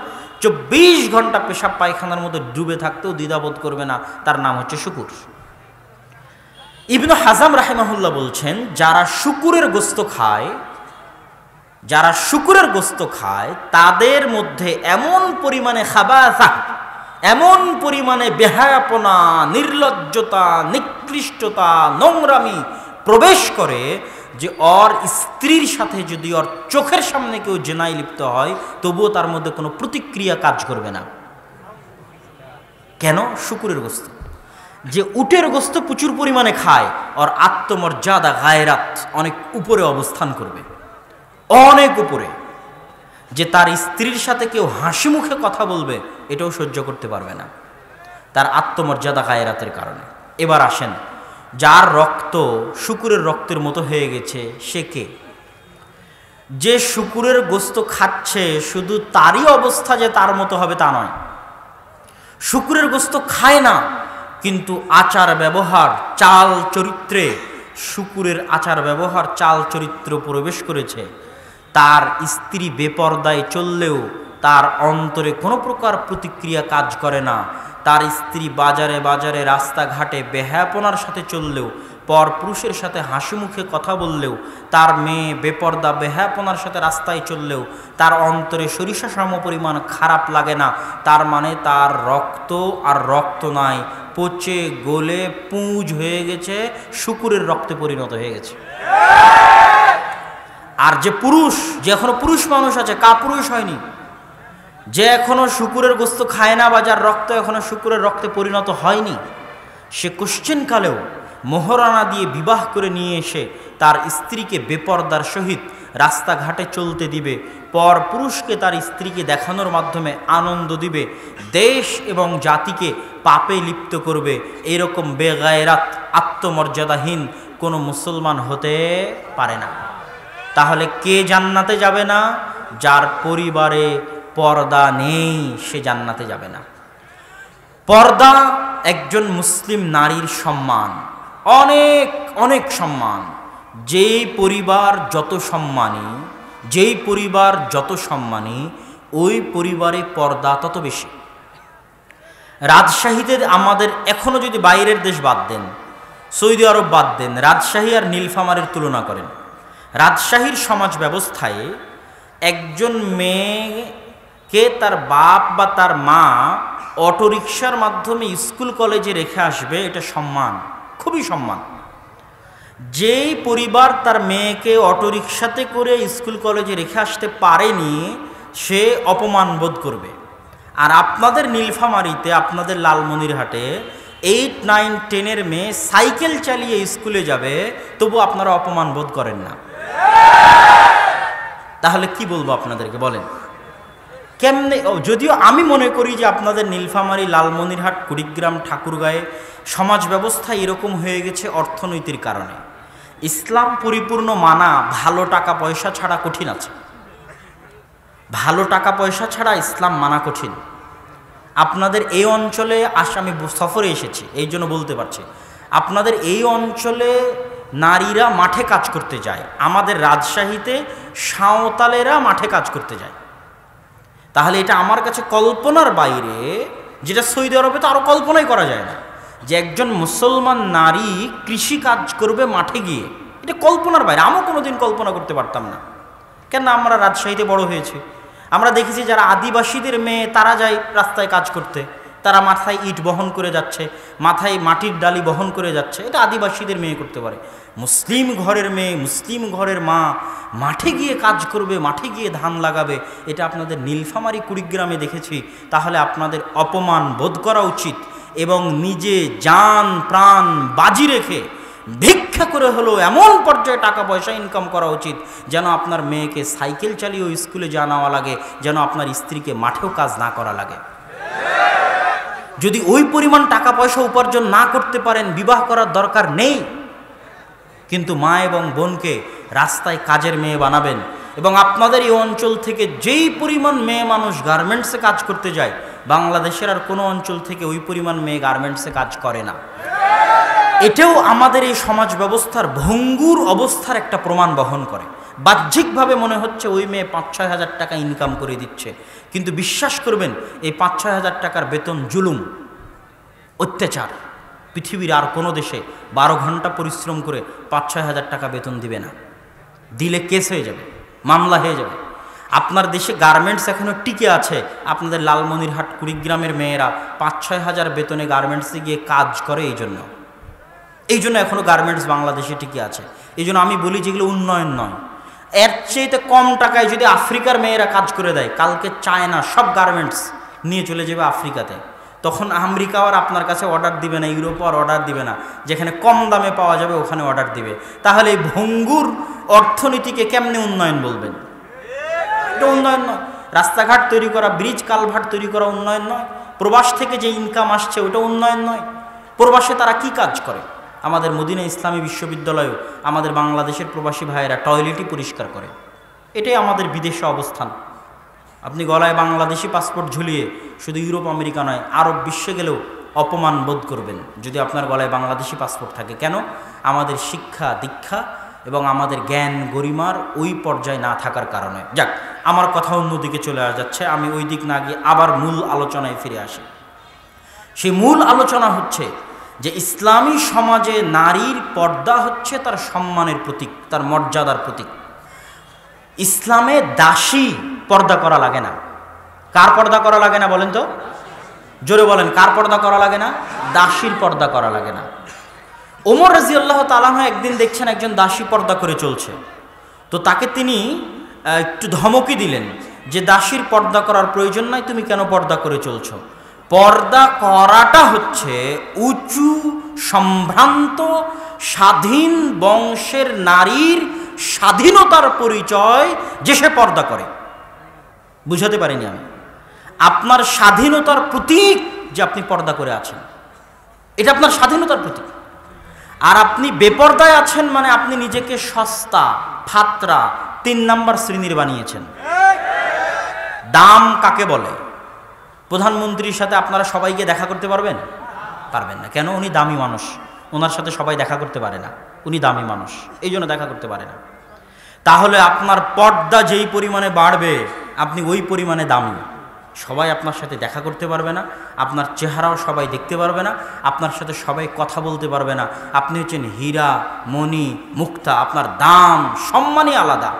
24 ঘন্টা পেশাব পায়খানার মধ্যে ডুবে থাকতেও দ্বিধাবোধ করবে না। তার নাম হচ্ছে শুকুর। ইবনে হাজাম রাহিমাহুল্লাহ বলছেন, যারা শুকুরের গোস্ত খায় তাদের মধ্যে এমন পরিমাণে খাবাসা, এমন পরিমাণে বেহায়াপনা, নির্লজ্জতা, নিকৃষ্টতা, নোংরামি প্রবেশ করে যে ওর স্ত্রীর সাথে যদি ওর চোখের সামনে কেউ জেনায় লিপ্ত হয় তবুও তার মধ্যে কোনো প্রতিক্রিয়া কাজ করবে না। কেন? শুকুরের গোস্ত। যে উটের গোস্ত প্রচুর পরিমাণে খায়, ওর আত্মমর্যাদা, গায়রাত অনেক উপরে অবস্থান করবে, অনেক উপরে। যে তার স্ত্রীর সাথে কেউ হাসি মুখে কথা বলবে এটাও সহ্য করতে পারবে না, তার আত্মমর্যাদা, গায়রাতের কারণে। এবার আসেন, যার রক্ত শুকুরের রক্তের মতো হয়ে গেছে সে কে? যে শুকুরের গোস্ত খাচ্ছে শুধু তারই অবস্থা যে তার মতো হবে তা নয়। শুকুরের গোস্ত খায় না, কিন্তু আচার ব্যবহার, চাল চরিত্রে শুকুরের আচার ব্যবহার, চাল চরিত্র প্রবেশ করেছে। তার স্ত্রী বেপরদায় চললেও তার অন্তরে কোনো প্রকার প্রতিক্রিয়া কাজ করে না। তার স্ত্রী বাজারে বাজারে রাস্তাঘাটে বেহায়াপনার সাথে চললেও, পর পুরুষের সাথে হাসি মুখে কথা বললেও, তার মেয়ে বেপরদা বেহায়াপনার সাথে রাস্তায় চললেও তার অন্তরে সরিষা সম পরিমাণ খারাপ লাগে না। তার মানে তার রক্ত আর রক্ত নাই, পচে গলে পুঁজ হয়ে গেছে, শুকুরের রক্তে পরিণত হয়ে গেছে। আর যে পুরুষ, যে এখনো পুরুষ মানুষ আছে, কাপুরুষ হয়নি, যে এখনো শুকুরের গোস্ত খায় না বা যার রক্ত এখনো শুকুরের রক্তে পরিণত হয়নি, সে কোশ্চেন কালেও মোহরানা দিয়ে বিবাহ করে নিয়ে এসে তার স্ত্রীকে বেপরদার সহিত রাস্তাঘাটে চলতে দিবে, পর পুরুষকে তার স্ত্রীকে দেখানোর মাধ্যমে আনন্দ দিবে, দেশ এবং জাতিকে পাপে লিপ্ত করবে। এরকম বেগায়রাত, আত্মমর্যাদাহীন কোনো মুসলমান হতে পারে না। তাহলে কে জান্নাতে যাবে না? যার পরিবারে পর্দা নেই সে জান্নাতে যাবে না। পর্দা একজন মুসলিম নারীর সম্মান, অনেক অনেক সম্মান। যেই পরিবার যত সম্মানী ওই পরিবারে পর্দা তত বেশি। রাজশাহীতে আমাদের এখনো যদি বাইরের দেশ বাদ দেন, সৌদি আরব বাদ দেন, রাজশাহী আর নীলফামারীর তুলনা করেন, রাজশাহীর সমাজ ব্যবস্থায় একজন মেয়েকে তার বাপ বা তার মা অটোরিকশার মাধ্যমে স্কুল কলেজে রেখে আসবে, এটা সম্মান, খুবই সম্মান। যেই পরিবার তার মেয়েকে অটোরিকশাতে করে স্কুল কলেজে রেখে আসতে পারেনি সে অপমান বোধ করবে। আর আপনাদের নীলফামারীতে, আপনাদের লালমনিরহাটে 8, 9, 10 মেয়ে সাইকেল চালিয়ে স্কুলে যাবে, তবু আপনারা অপমান বোধ করেন না। তাহলে কি বলবো আপনাদেরকে বলেন? কেমনে? যদিও আমি মনে করি যে আপনাদের নীলফামারী, লালমনিরহাট, কুড়িগ্রাম, ঠাকুরগাঁয়ে সমাজ ব্যবস্থা এরকম হয়ে গেছে অর্থনৈতিক কারণে। ইসলাম পরিপূর্ণ মানা ভালো টাকা পয়সা ছাড়া কঠিন আছে। ভালো টাকা পয়সা ছাড়া ইসলাম মানা কঠিন। আপনাদের এই অঞ্চলে আমি সফরে এসেছি, এই জন্য বলতে পারছি, আপনাদের এই অঞ্চলে নারীরা মাঠে কাজ করতে যায়, আমাদের রাজশাহীতে সাঁওতালেরা মাঠে কাজ করতে যায়। তাহলে এটা আমার কাছে কল্পনার বাইরে, যেটা সৌদি আরবে তো আরও কল্পনাই করা যায় না, যে একজন মুসলমান নারী কৃষি কাজ করবে মাঠে গিয়ে। এটা কল্পনার বাইরে, আমিও কোনোদিন কল্পনা করতে পারতাম না। কেন? আমরা রাজশাহীতে বড় হয়েছি, আমরা দেখেছি যারা আদিবাসীদের মেয়ে তারা যায় রাস্তায় কাজ করতে, তারা মাথায় ইট বহন করে যাচ্ছে, মাথায় মাটির ডালি বহন করে যাচ্ছে, এটা আদিবাসীদের মেয়ে করতে পারে। মুসলিম ঘরের মেয়ে, মুসলিম ঘরের মা মাঠে গিয়ে কাজ করবে, মাঠে গিয়ে ধান লাগাবে, এটা আপনাদের নীলফামারী কুড়িগ্রামে দেখেছি। তাহলে আপনাদের অপমান বোধ করা উচিত এবং নিজে জান প্রাণ বাজি রেখে ভিক্ষা করে হলো এমন পর্যায়ে টাকা পয়সা ইনকাম করা উচিত যেন আপনার মেয়েকে সাইকেল চালিয়েও স্কুলে যাওয়া নেওয়া লাগে, যেন আপনার স্ত্রীকে মাঠেও কাজ না করা লাগে। যদি ওই পরিমাণ টাকা পয়সা উপার্জন না করতে পারেন, বিবাহ করার দরকার নেই। কিন্তু মা এবং বোনকে রাস্তায় কাজের মেয়ে বানাবেন। এবং আপনাদের এই অঞ্চল থেকে যেই পরিমাণ মেয়ে মানুষ গার্মেন্টসে কাজ করতে যায়, বাংলাদেশের আর কোনো অঞ্চল থেকে ওই পরিমাণ মেয়ে গার্মেন্টসে কাজ করে না। এটাও আমাদের এই সমাজ ব্যবস্থার ভঙ্গুর অবস্থার একটা প্রমাণ বহন করে। বাহ্যিকভাবে মনে হচ্ছে ওই মেয়ে 5-6 হাজার টাকা ইনকাম করে দিচ্ছে, কিন্তু বিশ্বাস করবেন এই 5-6 হাজার টাকার বেতন জুলুম, অত্যাচার। পৃথিবীর আর কোনো দেশে 12 ঘন্টা পরিশ্রম করে 5-6 হাজার টাকা বেতন দিবে না, দিলে কেস হয়ে যাবে, মামলা হয়ে যাবে। আপনার দেশে গার্মেন্টস এখনও টিকে আছে। আপনাদের লালমনিরহাট কুড়িগ্রামের মেয়েরা 5-6 হাজার বেতনে গার্মেন্টসে গিয়ে কাজ করে। এই জন্য এখনও গার্মেন্টস বাংলাদেশে টিকে আছে। এই জন্য আমি বলি যেগুলো উন্নয়ন নয়, এর চেয়ে কম টাকায় যদি আফ্রিকার মেয়েরা কাজ করে দেয়, কালকে চায়না সব গার্মেন্টস নিয়ে চলে যাবে আফ্রিকাতে। তখন আমেরিকাও আর আপনার কাছে অর্ডার দিবে না, ইউরোপও আর অর্ডার দিবে না, যেখানে কম দামে পাওয়া যাবে ওখানে অর্ডার দিবে। তাহলে এই ভঙ্গুর অর্থনীতিকে কেমনে উন্নয়ন বলবেন? এটা উন্নয়ন নয়। রাস্তাঘাট তৈরি করা, ব্রিজ কালভার্ট তৈরি করা উন্নয়ন নয়। প্রবাস থেকে যে ইনকাম আসছে ওটা উন্নয়ন নয়। প্রবাসে তারা কি কাজ করে? আমাদের মদিনা ইসলামী বিশ্ববিদ্যালয়েও আমাদের বাংলাদেশের প্রবাসী ভাইয়েরা টয়লেটই পরিষ্কার করে। এটাই আমাদের বিদেশে অবস্থান। আপনি গলায় বাংলাদেশি পাসপোর্ট ঝুলিয়ে শুধু ইউরোপ আমেরিকা নয়, আরব বিশ্বে গেলেও অপমান বোধ করবেন যদি আপনার গলায় বাংলাদেশি পাসপোর্ট থাকে। কেন? আমাদের শিক্ষা দীক্ষা এবং আমাদের জ্ঞান গরিমার ওই পর্যায়ে না থাকার কারণে। যাক, আমার কথা অন্যদিকে চলে যাচ্ছে, আমি ওই দিক না গিয়ে আবার মূল আলোচনায় ফিরে আসি। সেই মূল আলোচনা হচ্ছে যে ইসলামী সমাজে নারীর পর্দা হচ্ছে তার সম্মানের প্রতীক, তার মর্যাদার প্রতীক। ইসলামে দাসী পর্দা করা লাগে না। কার পর্দা করা লাগে না বলেন তো? জোরে বলেন, কার পর্দা করা লাগে না? দাসীর পর্দা করা লাগে না। ওমর রাদিয়াল্লাহু তাআলা একদিন দেখছেন একজন দাসী পর্দা করে চলছে, তো তাকে তিনি একটু ধমকি দিলেন যে দাসীর পর্দা করার প্রয়োজন নাই, তুমি কেন পর্দা করে চলছো? পর্দা করাটা হচ্ছে উঁচু সম্ভ্রান্ত স্বাধীন বংশের নারীর স্বাধীনতার পরিচয় যে সে পর্দা করে। বুঝাতে পারিনি আমি? আপনার স্বাধীনতার প্রতীক যে আপনি পর্দা করে আছেন, এটা আপনার স্বাধীনতার প্রতীক। আর আপনি বেপর্দায় আছেন মানে আপনি নিজেকে সস্তা, ফাত্রা, 3 নাম্বার শ্রেণীর বানিয়েছেন। দাম কাকে বলে? প্রধানমন্ত্রীর সাথে আপনারা সবাই গিয়ে দেখা করতে পারবেন? পারবেন না। কেন? উনি দামি মানুষ, ওনার সাথে সবাই দেখা করতে পারে না। উনি দামি মানুষ, এই জন্য দেখা করতে পারে না। তাহলে আপনার পর্দা যেই পরিমাণে বাড়বে আপনি ওই পরিমাণে দামি। সবাই আপনার সাথে দেখা করতে পারবে না, আপনার চেহারাও সবাই দেখতে পারবে না, আপনার সাথে সবাই কথা বলতে পারবে না। আপনি হচ্ছেন হীরা, মণি, মুক্তা, আপনার দাম সম্মানই আলাদা।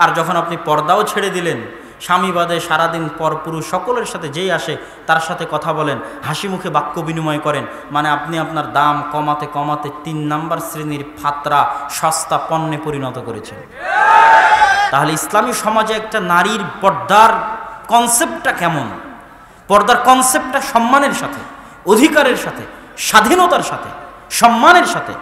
আর যখন আপনি পর্দাও ছেড়ে দিলেন, স্বামী বাদে সারাদিন পর পুরুষ সকলের সাথে যেই আসে তার সাথে কথা বলেন, হাসি মুখে বাক্য বিনিময় করেন, মানে আপনি আপনার দাম কমাতে কমাতে 3 নাম্বার শ্রেণীর ফাত্রা, সস্তা পণ্যে পরিণত করেছেন। তাহলে ইসলামী সমাজে একটা নারীর পর্দার কনসেপ্টটা কেমন? পর্দার কনসেপ্টটা সম্মানের সাথে, অধিকারের সাথে, স্বাধীনতার সাথে, সম্মানের সাথে।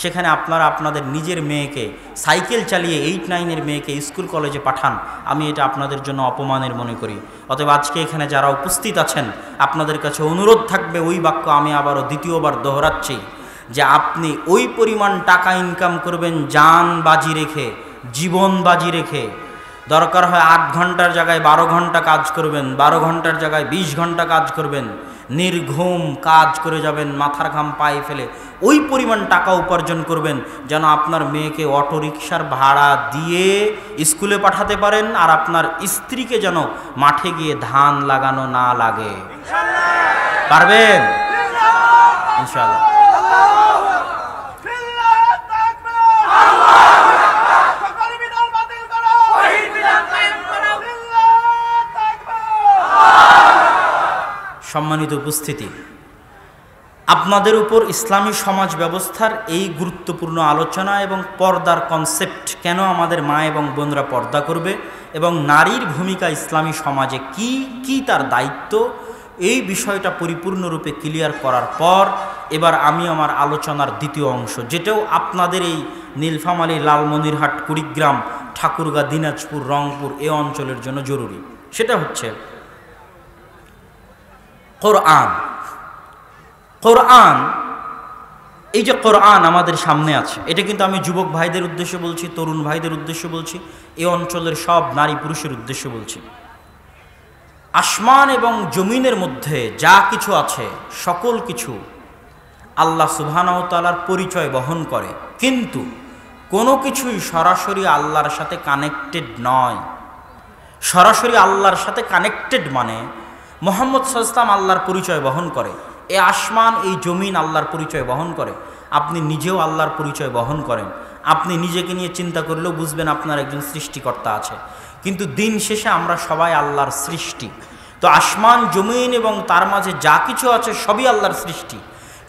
সেখানে আপনারা আপনাদের নিজের মেয়েকে সাইকেল চালিয়ে 8-9 মেয়েকে স্কুল কলেজে পাঠান, আমি এটা আপনাদের জন্য অপমানের মনে করি। অতএব আজকে এখানে যারা উপস্থিত আছেন আপনাদের কাছে অনুরোধ থাকবে, ওই বাক্য আমি আবারও দ্বিতীয়বার দোহরাচ্ছি, যে আপনি ওই পরিমাণ টাকা ইনকাম করবেন জান বাজি রেখে, জীবন বাজি রেখে। দরকার হয় 8 ঘন্টার জায়গায় 12 ঘন্টা কাজ করবেন, 12 ঘন্টার জায়গায় 20 ঘন্টা কাজ করবেন, নির্ঘুম কাজ করে যাবেন, মাথার ঘাম পায়ে ফেলে ওই পরিমাণ টাকা উপার্জন করবেন যেন আপনার মেয়েকে অটোরিকশার ভাড়া দিয়ে স্কুলে পাঠাতে পারেন, আর আপনার স্ত্রীকে যেন মাঠে গিয়ে ধান লাগানো না লাগে। পারবেন ইনশাআল্লাহ। সম্মানিত উপস্থিতি, আপনাদের উপর ইসলামী সমাজ ব্যবস্থার এই গুরুত্বপূর্ণ আলোচনা এবং পর্দার কনসেপ্ট, কেন আমাদের মা এবং বোনরা পর্দা করবে এবং নারীর ভূমিকা ইসলামী সমাজে কি কি তার দায়িত্ব, এই বিষয়টা পরিপূর্ণরূপে ক্লিয়ার করার পর এবার আমি আমার আলোচনার দ্বিতীয় অংশ, যেটাও আপনাদের এই নীলফামারী, লালমনিরহাট, কুড়িগ্রাম, ঠাকুরগাঁ, দিনাজপুর, রংপুর এ অঞ্চলের জন্য জরুরি, সেটা হচ্ছে কোরআন। কোরআন, এই যে কোরআন আমাদের সামনে আছে, এটা কিন্তু আমি যুবক ভাইদের উদ্দেশ্যে বলছি, তরুণ ভাইদের উদ্দেশ্যে বলছি, এই অঞ্চলের সব নারী পুরুষের উদ্দেশ্যে বলছি। আসমান এবং জমিনের মধ্যে যা কিছু আছে সকল কিছু আল্লাহ সুবহানাহু ওয়া তাআলার পরিচয় বহন করে, কিন্তু কোনো কিছুই সরাসরি আল্লাহর সাথে কানেক্টেড নয়। সরাসরি আল্লাহর সাথে কানেক্টেড মানে মুহাম্মদ সাল্লাল্লাহু আলাইহি ওয়াসাল্লাম আল্লাহর পরিচয় বহন করে, এই আসমান এই জমিন আল্লাহর পরিচয় বহন করে, আপনি নিজেও আল্লাহর পরিচয় বহন করেন। আপনি নিজেকে নিয়ে চিন্তা করলেও বুঝবেন আপনার একজন সৃষ্টিকর্তা আছে, কিন্তু দিন শেষে আমরা সবাই আল্লাহর সৃষ্টি। তো আসমান জমিন এবং তার মাঝে যা কিছু আছে সবই আল্লাহর সৃষ্টি,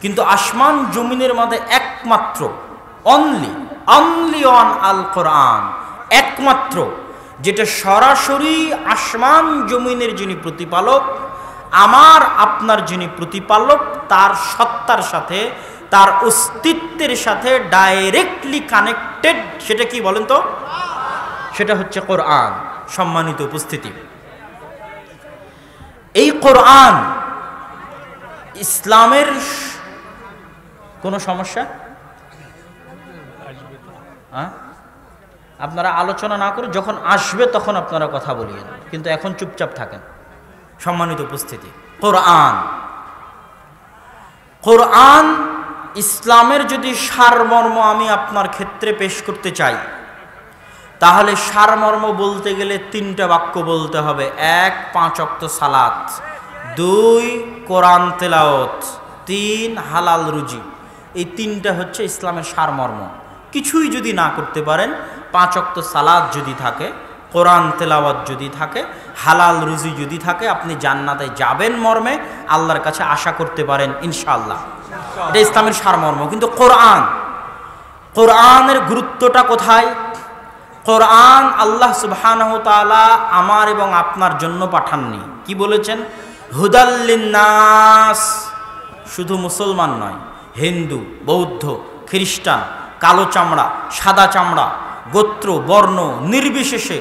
কিন্তু আসমান জমিনের মাঝে একমাত্র অনলি অন আল কোরআন, একমাত্র যেটা সরাসরি আসমান জমিনের যিনি প্রতিপালক, আমার আপনার যিনি প্রতিপালক, তার সত্তার সাথে, তার অস্তিত্বের সাথে ডাইরেক্টলি কানেক্টেড, সেটা কি বলেন তো? সেটা হচ্ছে কোরআন। সম্মানিত উপস্থিতি, এই কোরআন ইসলামের কোনো সমস্যা? আপনারা আলোচনা না করে যখন আসবে তখন আপনারা কথা বলিয়েন, কিন্তু এখন চুপচাপ থাকেন। সম্মানিত উপস্থিতি, কোরআন, কোরআন ইসলামের যদি সারমর্ম আমি আপনার ক্ষেত্রে পেশ করতে চাই, তাহলে সারমর্ম বলতে গেলে তিনটা বাক্য বলতে হবে। 1, 5 ওয়াক্ত সালাত, 2, কোরআন তেলাওয়াত, 3, হালাল রুজি। এই তিনটা হচ্ছে ইসলামের সারমর্ম। কিছুই যদি না করতে পারেন, 5 ওয়াক্ত সালাত যদি থাকে, কোরআন তেলাওয়াত যদি থাকে, হালাল রুজি যদি থাকে, আপনি জান্নাতে যাবেন মর্মে আল্লাহর কাছে আশা করতে পারেন ইনশাআল্লাহ। এটা ইসলামের সারমর্ম। কিন্তু কোরআন, কোরআনের গুরুত্বটা কোথায়? কোরআন আল্লাহ সুবহানাহু ওয়া তাআলা আমার এবং আপনার জন্য পাঠাননি। কি বলেছেন? হুদাল লিন্নাস। শুধু মুসলমান নয়, হিন্দু, বৌদ্ধ, খ্রিস্টান, কালো চামড়া, সাদা চামড়া, গোত্র, বর্ণ নির্বিশেষে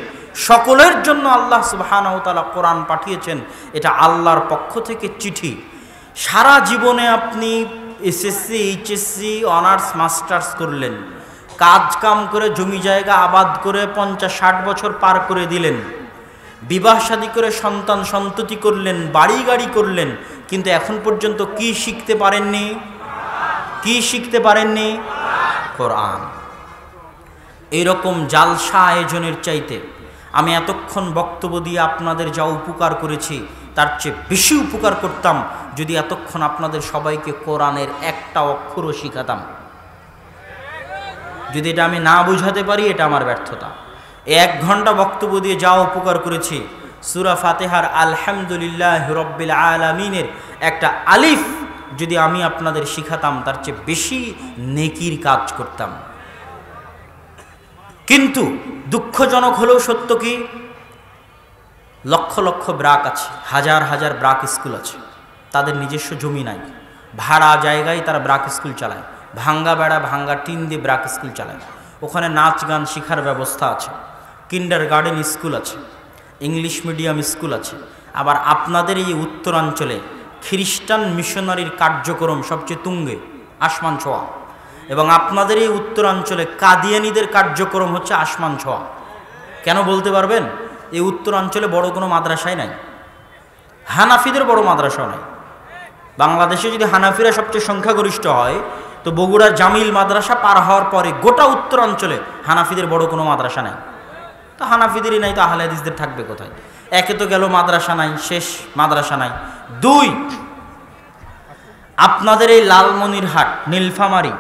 সকলের জন্য আল্লাহ সুবহানাহু ওয়া তাআলা কোরআন পাঠিয়েছেন। এটা আল্লাহর পক্ষ থেকে চিঠি। সারা জীবনে আপনি এসএসসি, এইচএসসি, অনার্স, মাস্টার্স করলেন, কাজ কাম করে জমি জায়গা আবাদ করে 50-60 বছর পার করে দিলেন, বিবাহ শাদী করে সন্তান সন্ততি করলেন, বাড়ি গাড়ি করলেন, কিন্তু এখন পর্যন্ত কি শিখতে পারেননি? কি শিখতে পারেননি? কোরআন। এইরকম জালসা আয়োজনের চাইতে আমি এতক্ষণ বক্তব্য দিয়ে আপনাদের যা উপকার করেছি তার চেয়ে বেশি উপকার করতাম যদি এতক্ষণ আপনাদের সবাইকে কোরআনের একটা অক্ষরও শিখাতাম। যদি এটা আমি না বুঝাতে পারি, এটা আমার ব্যর্থতা। 1 ঘন্টা বক্তব্য দিয়ে যা উপকার করেছি, সূরা ফাতিহার আলহামদুলিল্লাহি রাব্বিল আলামিনের একটা আলিফ যদি আমি আপনাদের শিখাতাম, তার চেয়ে বেশি নেকির কাজ করতাম। কিন্তু দুঃখজনক হলেও সত্য কি, লক্ষ লক্ষ ব্রাক আছে, হাজার হাজার ব্রাক স্কুল আছে, তাদের নিজস্ব জমি নাই, ভাড়া জায়গায় তারা ব্রাক স্কুল চালায়, ভাঙ্গা বেড়া ভাঙ্গা টিন দিয়ে ব্রাক স্কুল চালায়। ওখানে নাচ গান শেখার ব্যবস্থা আছে, কিন্ডার গার্ডেন স্কুল আছে, ইংলিশ মিডিয়াম স্কুল আছে। আবার আপনাদের এই উত্তরাঞ্চলে খ্রিস্টান মিশনারির কার্যক্রম সবচেয়ে তুঙ্গে, আসমান ছোঁয়া, এবং আপনাদের এই উত্তরাঞ্চলে কাদিয়ানীদের কার্যক্রম হচ্ছে আসমান ছোঁয়া। কেন বলতে পারবেন? এই উত্তরাঞ্চলে বড় কোনো মাদ্রাসাই নাই, হানাফিদের বড় মাদ্রাসাও নাই। বাংলাদেশে যদি হানাফিরা সবচেয়ে সংখ্যাগরিষ্ঠ হয়, তো বগুড়ার জামিল মাদ্রাসা পার হওয়ার পরে গোটা উত্তরাঞ্চলে হানাফিদের বড় কোনো মাদ্রাসা নাই। তো হানাফিদেরই নাই, তো আহলে হাদিসদের থাকবে কোথায়? একে তো গেল মাদ্রাসা নাই, শেষ মাদ্রাসা নাই। 2, আপনাদের এই লালমনিরহাট, নীলফামারী,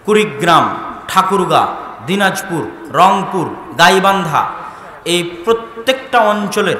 কুড়িগ্রাম, ঠাকুরগাঁ, দিনাজপুর, রংপুর, গাইবান্ধা, এই প্রত্যেকটা অঞ্চলের